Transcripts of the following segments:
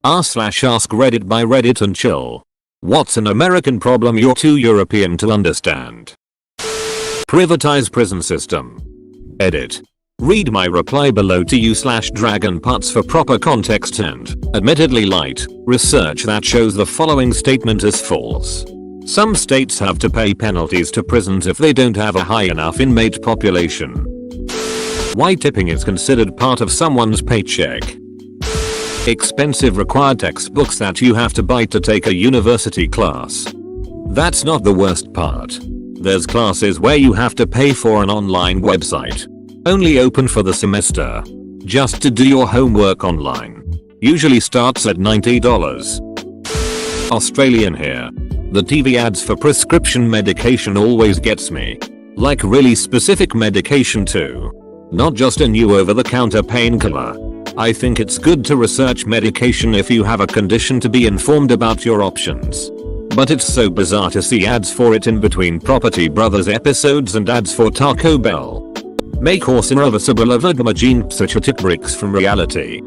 r/Askreddit by Reddit and chill. What's an American problem you're too European to understand? Privatize prison system. Edit. Read my reply below to you/dragonputts for proper context and, admittedly light, research that shows the following statement is false. Some states have to pay penalties to prisons if they don't have a high enough inmate population. Why tipping is considered part of someone's paycheck. Expensive required textbooks that you have to buy to take a university class. That's not the worst part. There's classes where you have to pay for an online website. Only open for the semester. Just to do your homework online. Usually starts at $90. Australian here. The TV ads for prescription medication always gets me. Like really specific medication too. Not just a new over-the-counter painkiller. I think it's good to research medication if you have a condition to be informed about your options. But it's so bizarre to see ads for it in between Property Brothers episodes and ads for Taco Bell. Make horse irreversible gene psychotic breaks from reality.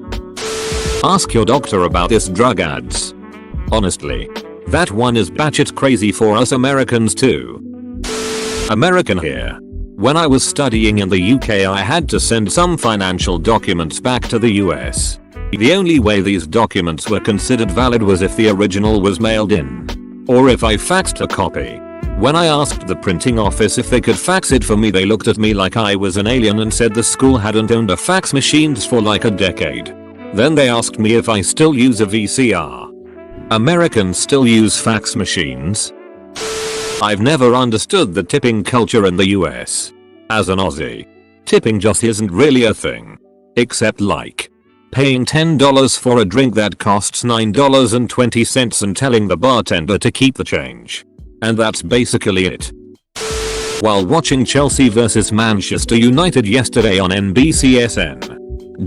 Ask your doctor about this drug ads. Honestly, that one is batshit crazy for us Americans too. American here. When I was studying in the UK I had to send some financial documents back to the US. The only way these documents were considered valid was if the original was mailed in. Or if I faxed a copy. When I asked the printing office if they could fax it for me they looked at me like I was an alien and said the school hadn't owned a fax machines for like a decade. Then they asked me if I still use a VCR. Americans still use fax machines? I've never understood the tipping culture in the US. As an Aussie, tipping just isn't really a thing. Except like paying $10 for a drink that costs $9.20 and telling the bartender to keep the change. And that's basically it. While watching Chelsea vs Manchester United yesterday on NBCSN.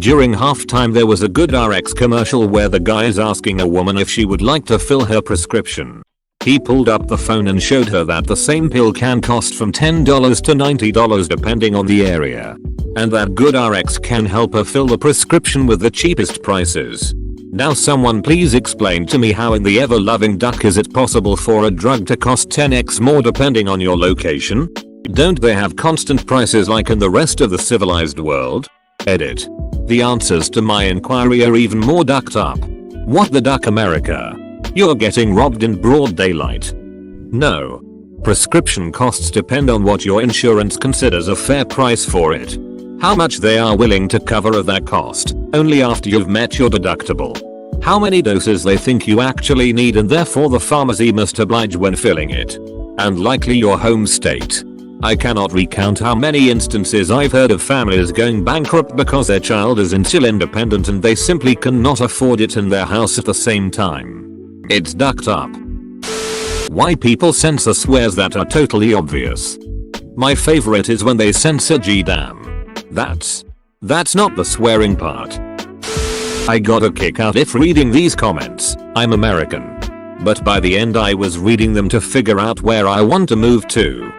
During halftime there was a good RX commercial where the guy is asking a woman if she would like to fill her prescription. He pulled up the phone and showed her that the same pill can cost from $10 to $90 depending on the area. And that good RX can help her fill the prescription with the cheapest prices. Now someone please explain to me how in the ever-loving duck is it possible for a drug to cost 10x more depending on your location? Don't they have constant prices like in the rest of the civilized world? Edit. The answers to my inquiry are even more ducked up. What the duck America? You're getting robbed in broad daylight. No. Prescription costs depend on what your insurance considers a fair price for it. How much they are willing to cover of that cost, only after you've met your deductible. How many doses they think you actually need and therefore the pharmacy must oblige when filling it. And likely your home state. I cannot recount how many instances I've heard of families going bankrupt because their child is still independent and they simply cannot afford it in their house at the same time. It's ducked up. Why people censor swears that are totally obvious. My favorite is when they censor "G-damn." That's not the swearing part. I got a kick out of reading these comments. I'm American. But by the end I was reading them to figure out where I want to move to.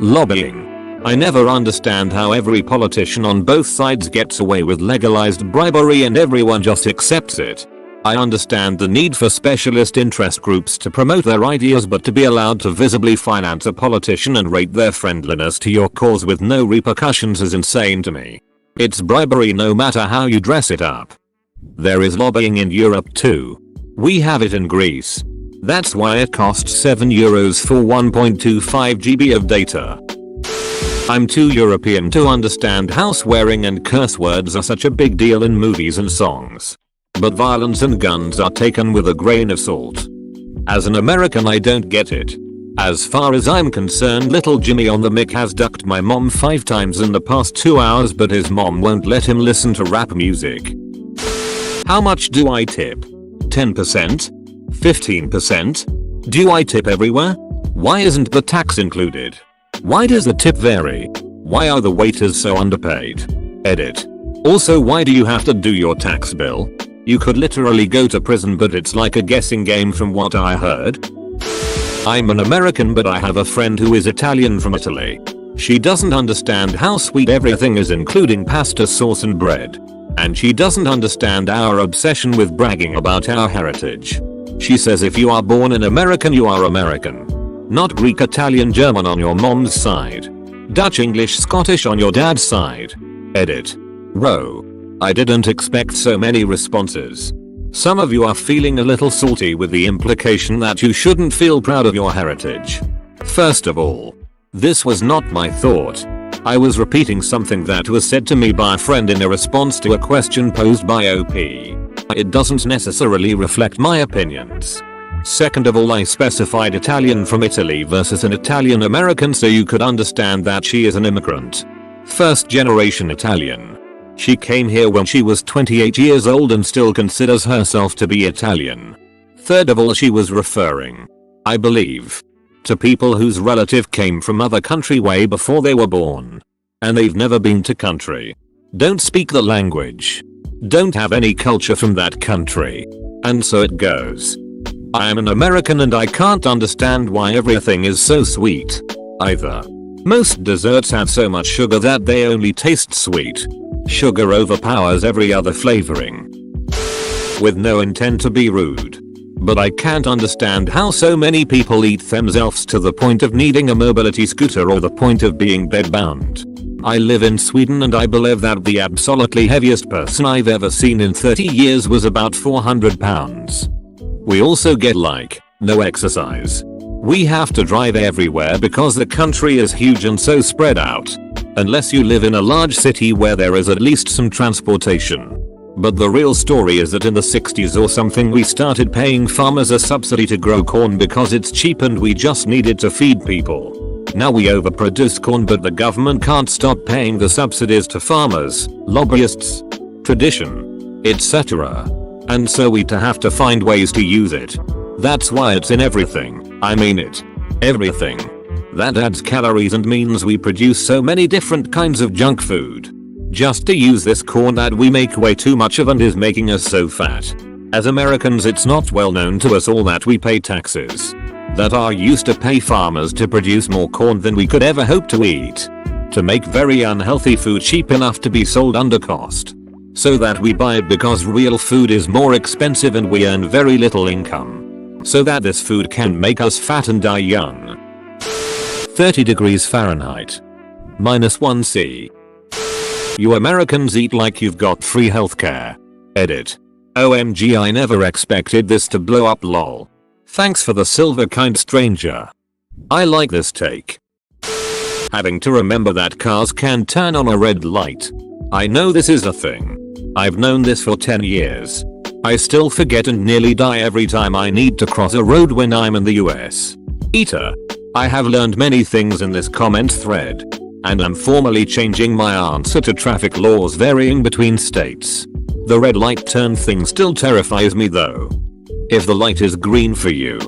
Lobbying. I never understand how every politician on both sides gets away with legalized bribery and everyone just accepts it. I understand the need for specialist interest groups to promote their ideas, but to be allowed to visibly finance a politician and rate their friendliness to your cause with no repercussions is insane to me. It's bribery no matter how you dress it up. There is lobbying in Europe too. We have it in Greece. That's why it costs €7 for 1.25 GB of data. I'm too European to understand how swearing and curse words are such a big deal in movies and songs. But violence and guns are taken with a grain of salt. As an American I don't get it. As far as I'm concerned little Jimmy on the mic has ducked my mom 5 times in the past 2 hours but his mom won't let him listen to rap music. How much do I tip? 10%? 15%? Do I tip everywhere? Why isn't the tax included? Why does the tip vary? Why are the waiters so underpaid? Edit. Also why do you have to do your tax bill? You could literally go to prison but it's like a guessing game from what I heard. I'm an American but I have a friend who is Italian from Italy. She doesn't understand how sweet everything is including pasta sauce and bread. And she doesn't understand our obsession with bragging about our heritage. She says if you are born an American, you are American. Not Greek, Italian, German on your mom's side. Dutch, English, Scottish on your dad's side. Edit. Row. I didn't expect so many responses. Some of you are feeling a little salty with the implication that you shouldn't feel proud of your heritage. First of all, this was not my thought. I was repeating something that was said to me by a friend in a response to a question posed by OP. It doesn't necessarily reflect my opinions. Second of all, I specified Italian from Italy versus an Italian American so you could understand that she is an immigrant. First generation Italian. She came here when she was 28 years old and still considers herself to be Italian. Third of all, she was referring, I believe, to people whose relative came from other country way before they were born. And they've never been to country. Don't speak the language. Don't have any culture from that country. And so it goes. I am an American and I can't understand why everything is so sweet. Either. Most desserts have so much sugar that they only taste sweet. Sugar overpowers every other flavoring. With no intent to be rude. But I can't understand how so many people eat themselves to the point of needing a mobility scooter or the point of being bedbound. I live in Sweden and I believe that the absolutely heaviest person I've ever seen in 30 years was about 400 pounds. We also get no exercise. We have to drive everywhere because the country is huge and so spread out. Unless you live in a large city where there is at least some transportation. But the real story is that in the 60s or something we started paying farmers a subsidy to grow corn because it's cheap and we just needed to feed people. Now we overproduce corn but the government can't stop paying the subsidies to farmers, lobbyists, tradition, etc. And so we have to find ways to use it. That's why it's in everything. I mean it. Everything. That adds calories and means we produce so many different kinds of junk food. Just to use this corn that we make way too much of and is making us so fat. As Americans, it's not well known to us all that we pay taxes that are used to pay farmers to produce more corn than we could ever hope to eat. To make very unhealthy food cheap enough to be sold under cost. So that we buy it because real food is more expensive and we earn very little income. So that this food can make us fat and die young. 30 degrees Fahrenheit. -1°C. You Americans eat like you've got free healthcare. Edit. OMG, I never expected this to blow up lol. Thanks for the silver kind stranger. I like this take. Having to remember that cars can turn on a red light. I know this is a thing. I've known this for 10 years. I still forget and nearly die every time I need to cross a road when I'm in the US. Eater. I have learned many things in this comment thread. And I'm formally changing my answer to traffic laws varying between states. The red light turn thing still terrifies me though. If the light is green for you,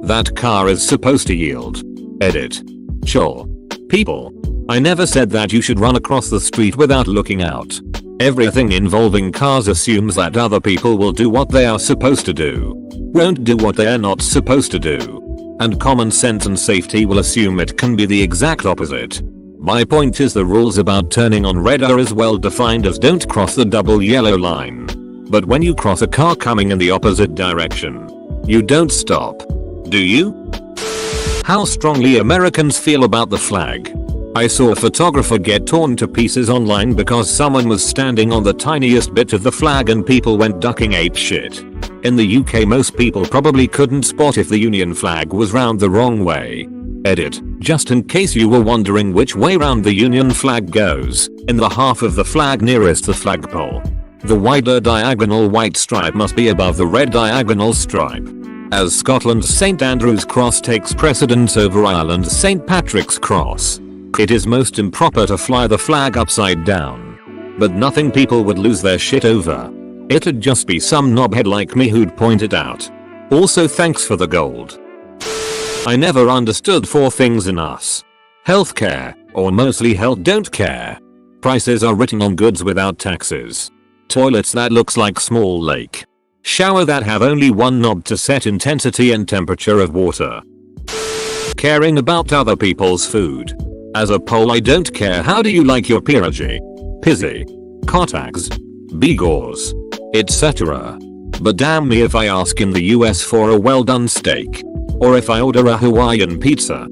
that car is supposed to yield. Edit. Sure. People. I never said that you should run across the street without looking out. Everything involving cars assumes that other people will do what they are supposed to do. Won't do what they are not supposed to do. And common sense and safety will assume it can be the exact opposite. My point is the rules about turning on red are as well defined as don't cross the double yellow line. But when you cross a car coming in the opposite direction, you don't stop. Do you? How strongly Americans feel about the flag. I saw a photographer get torn to pieces online because someone was standing on the tiniest bit of the flag and people went ducking apeshit. In the UK most people probably couldn't spot if the Union flag was round the wrong way. Edit. Just in case you were wondering which way round the Union flag goes, in the half of the flag nearest the flagpole. The wider diagonal white stripe must be above the red diagonal stripe. As Scotland's St Andrew's Cross takes precedence over Ireland's St Patrick's Cross, it is most improper to fly the flag upside down. But nothing people would lose their shit over. It'd just be some knobhead like me who'd point it out. Also thanks for the gold. I never understood 4 things in us. Healthcare, or mostly health don't care. Prices are written on goods without taxes. Toilets that looks like small lake. Shower that have only one knob to set intensity and temperature of water. Caring about other people's food. As a Pole I don't care how do you like your pierogi, pizzy, kotags, Bigors, etc. But damn me if I ask in the US for a well done steak. Or if I order a Hawaiian pizza.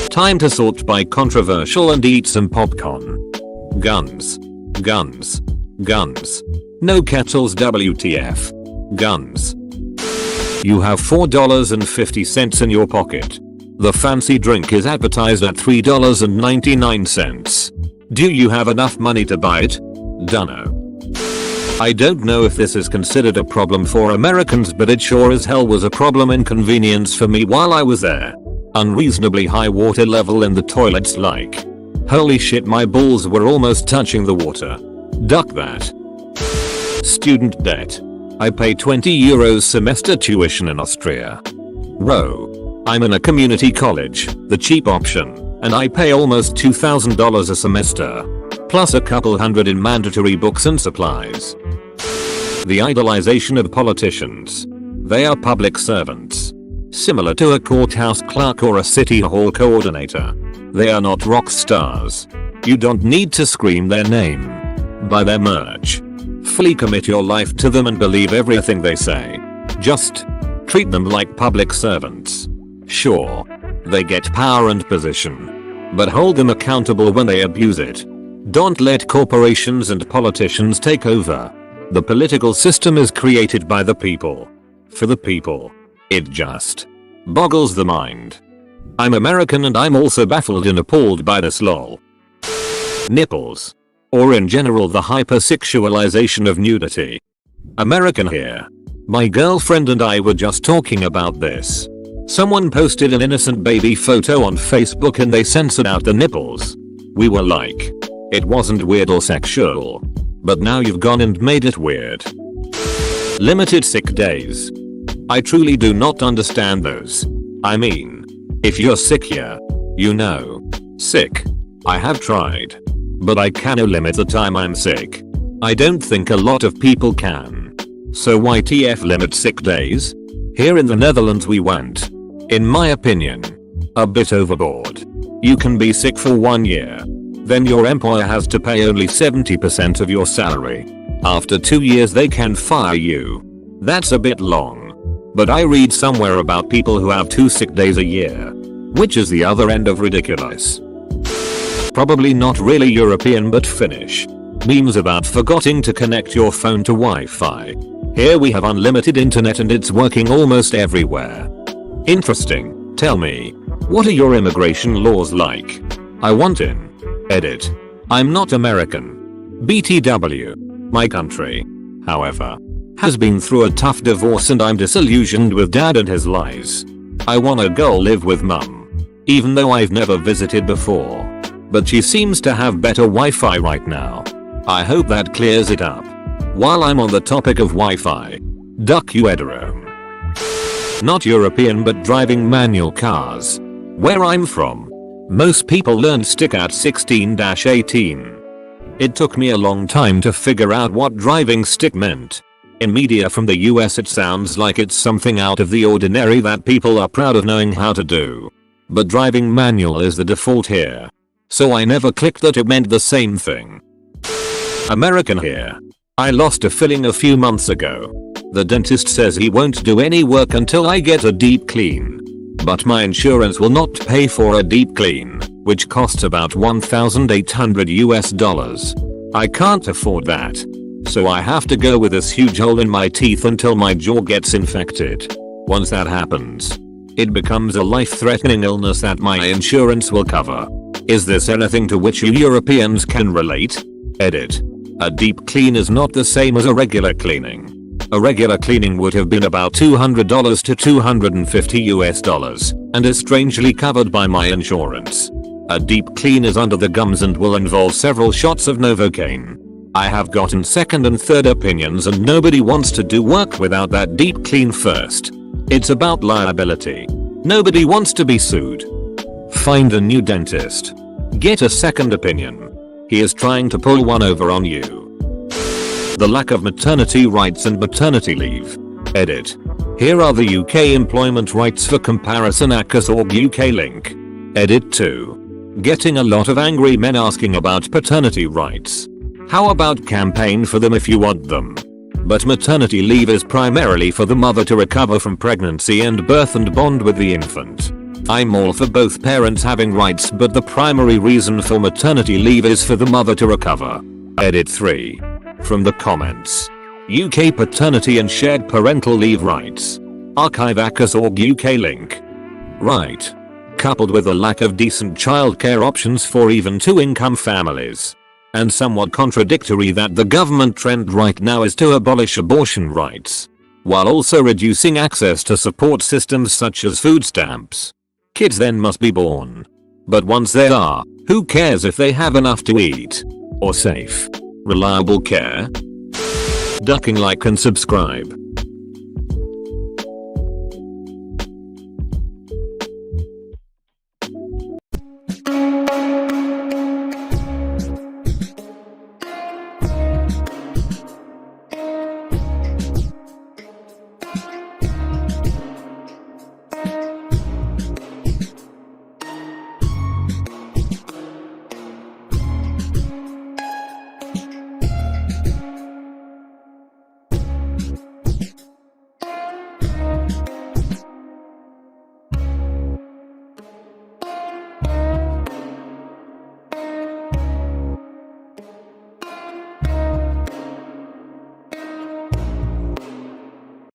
Time to sort by controversial and eat some popcorn. Guns. Guns. Guns. No kettles WTF. Guns. You have $4.50 in your pocket. The fancy drink is advertised at $3.99. Do you have enough money to buy it? Dunno. I don't know if this is considered a problem for Americans, but it sure as hell was a problem inconvenience for me while I was there. Unreasonably high water level in the toilets, like. Holy shit, my balls were almost touching the water. Duck that. Student debt. I pay €20 semester tuition in Austria. Row. I'm in a community college, the cheap option, and I pay almost $2,000 a semester. Plus a couple hundred in mandatory books and supplies. The idolization of politicians. They are public servants. Similar to a courthouse clerk or a city hall coordinator. They are not rock stars. You don't need to scream their name. Buy their merch. Fully commit your life to them and believe everything they say. Just treat them like public servants. Sure, they get power and position. But hold them accountable when they abuse it. Don't let corporations and politicians take over. The political system is created by the people. For the people. It just boggles the mind. I'm American and I'm also baffled and appalled by this lol. Nipples. Or in general the hypersexualization of nudity. American here. My girlfriend and I were just talking about this. Someone posted an innocent baby photo on Facebook and they censored out the nipples. We were like, it wasn't weird or sexual. But now you've gone and made it weird. Limited sick days. I truly do not understand those. I mean, if you're sick here, you know. Sick. I have tried. But I cannot limit the time I'm sick. I don't think a lot of people can. So why TF limit sick days? Here in the Netherlands we went, in my opinion, a bit overboard. You can be sick for 1 year. Then your employer has to pay only 70% of your salary. After 2 years they can fire you. That's a bit long. But I read somewhere about people who have 2 sick days a year. Which is the other end of ridiculous. Probably not really European but Finnish. Memes about forgetting to connect your phone to Wi-Fi. Here we have unlimited internet and it's working almost everywhere. Interesting. Tell me, what are your immigration laws like? I want in. Edit. I'm not American. BTW. My country, however, has been through a tough divorce and I'm disillusioned with dad and his lies. I wanna go live with mum. Even though I've never visited before. But she seems to have better Wi-Fi right now. I hope that clears it up. While I'm on the topic of Wi-Fi, duck you Edrome. Not European but driving manual cars. Where I'm from, most people learn stick at 16-18. It took me a long time to figure out what driving stick meant. In media from the US it sounds like it's something out of the ordinary that people are proud of knowing how to do. But driving manual is the default here. So I never clicked that it meant the same thing. American here. I lost a filling a few months ago. The dentist says he won't do any work until I get a deep clean. But my insurance will not pay for a deep clean, which costs about $1,800 US. I can't afford that. So I have to go with this huge hole in my teeth until my jaw gets infected. Once that happens, it becomes a life-threatening illness that my insurance will cover. Is this anything to which you Europeans can relate? Edit. A deep clean is not the same as a regular cleaning. A regular cleaning would have been about $200 to $250 US and is strangely covered by my insurance. A deep clean is under the gums and will involve several shots of Novocaine. I have gotten second and third opinions and nobody wants to do work without that deep clean first. It's about liability. Nobody wants to be sued. Find a new dentist. Get a second opinion. He is trying to pull one over on you. The lack of maternity rights and maternity leave. Edit. Here are the UK employment rights for comparison ACAS.org UK link. Edit 2. Getting a lot of angry men asking about paternity rights. How about campaign for them if you want them? But maternity leave is primarily for the mother to recover from pregnancy and birth and bond with the infant. I'm all for both parents having rights, but the primary reason for maternity leave is for the mother to recover. Edit 3. From the comments. UK paternity and shared parental leave rights. Archive ACAS.org UK link. Right. Coupled with a lack of decent childcare options for even two-income families. And somewhat contradictory that the government trend right now is to abolish abortion rights, while also reducing access to support systems such as food stamps. Kids then must be born. But once they are, who cares if they have enough to eat? Or safe, reliable care? Ducking like and subscribe.